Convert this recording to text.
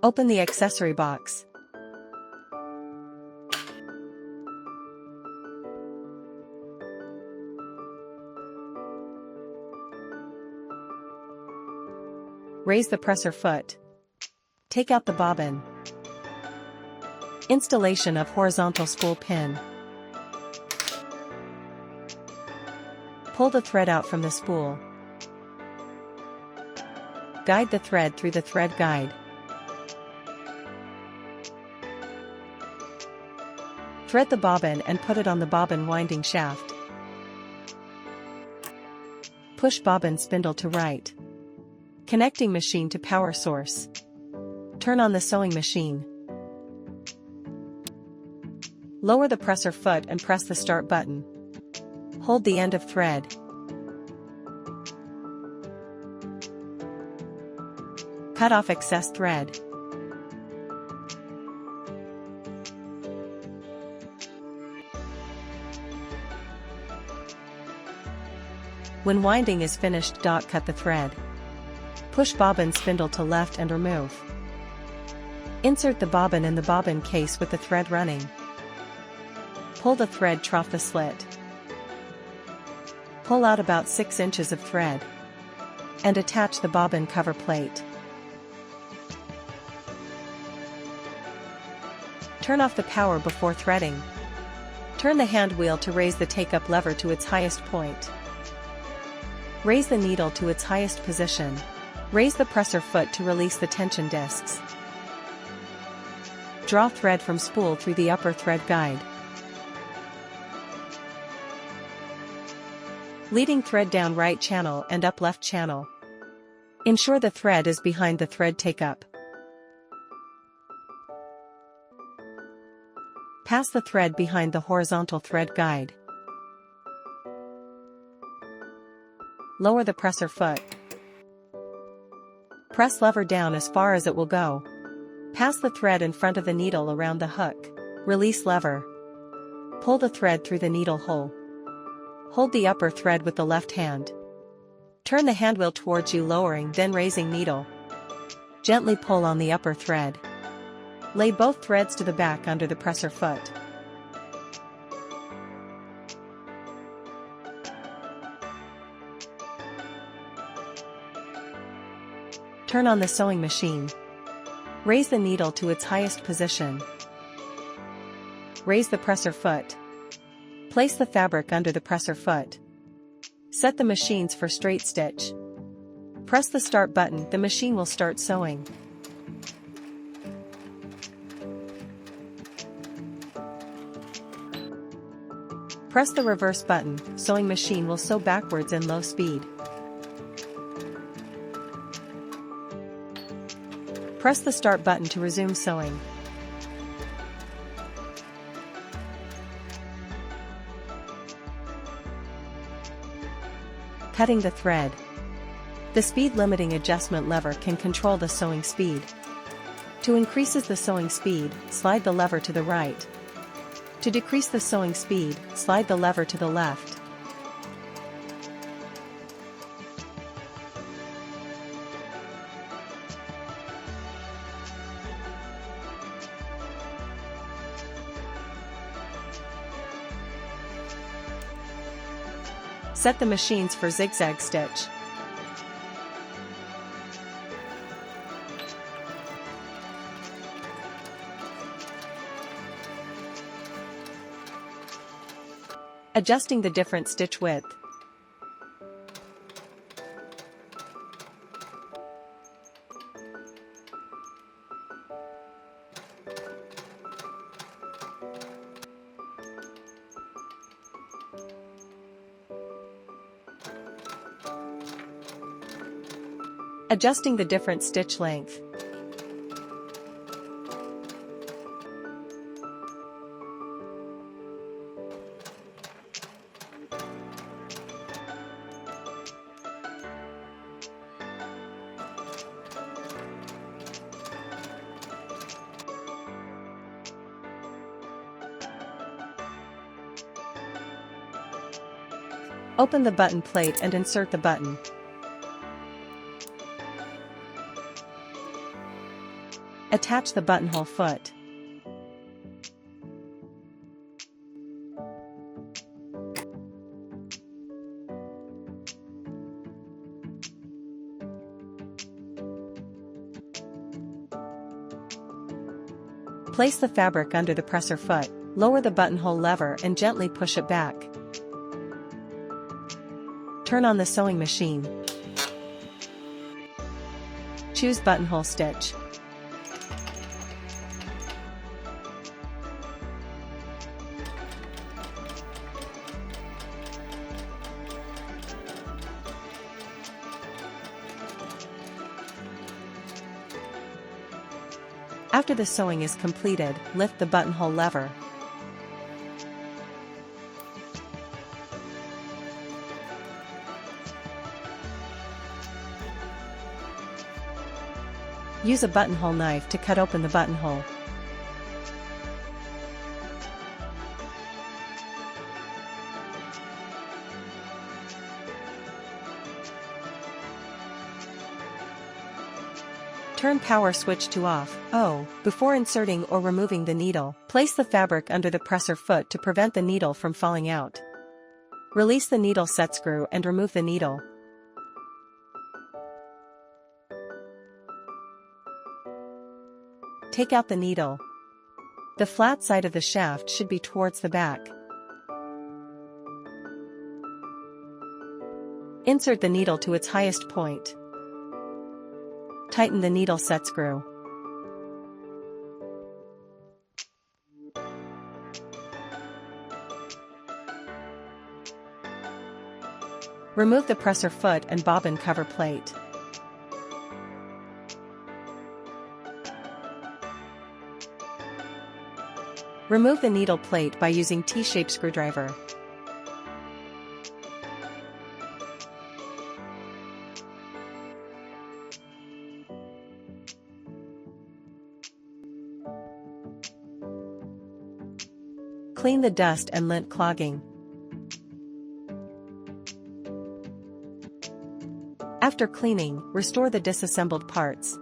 Open the accessory box. Raise the presser foot. Take out the bobbin. Installation of horizontal spool pin. Pull the thread out from the spool. Guide the thread through the thread guide. Thread the bobbin and put it on the bobbin winding shaft. Push bobbin spindle to right. Connecting machine to power source. Turn on the sewing machine. Lower the presser foot and press the start button. Hold the end of thread. Cut off excess thread. When winding is finished, cut the thread. Push bobbin spindle to left and remove. Insert the bobbin in the bobbin case with the thread running. Pull the thread trough the slit. Pull out about 6 inches of thread. And attach the bobbin cover plate. Turn off the power before threading. Turn the hand wheel to raise the take-up lever to its highest point. Raise the needle to its highest position. Raise the presser foot to release the tension discs. Draw thread from spool through the upper thread guide. Leading thread down right channel and up left channel. Ensure the thread is behind the thread take-up. Pass the thread behind the horizontal thread guide. Lower the presser foot. Press lever down as far as it will go. Pass the thread in front of the needle around the hook. Release lever. Pull the thread through the needle hole. Hold the upper thread with the left hand. Turn the handwheel towards you, lowering then raising needle. Gently pull on the upper thread. Lay both threads to the back under the presser foot. Turn on the sewing machine. Raise the needle to its highest position. Raise the presser foot. Place the fabric under the presser foot. Set the machines for straight stitch. Press the start button, the machine will start sewing. Press the reverse button, sewing machine will sew backwards in low speed. Press the start button to resume sewing. Cutting the thread. The speed limiting adjustment lever can control the sewing speed. To increase the sewing speed, slide the lever to the right. To decrease the sewing speed, slide the lever to the left. Set the machines for zigzag stitch. Adjusting the different stitch width. Adjusting the different stitch length. Open the button plate and insert the button. Attach the buttonhole foot. Place the fabric under the presser foot, lower the buttonhole lever and gently push it back. Turn on the sewing machine. Choose buttonhole stitch. After the sewing is completed, lift the buttonhole lever. Use a buttonhole knife to cut open the buttonhole. Turn power switch to off. Before inserting or removing the needle, place the fabric under the presser foot to prevent the needle from falling out. Release the needle set screw and remove the needle. Take out the needle. The flat side of the shaft should be towards the back. Insert the needle to its highest point. Tighten the needle set screw. Remove the presser foot and bobbin cover plate. Remove the needle plate by using T-shaped screwdriver. Clean the dust and lint clogging. After cleaning, restore the disassembled parts.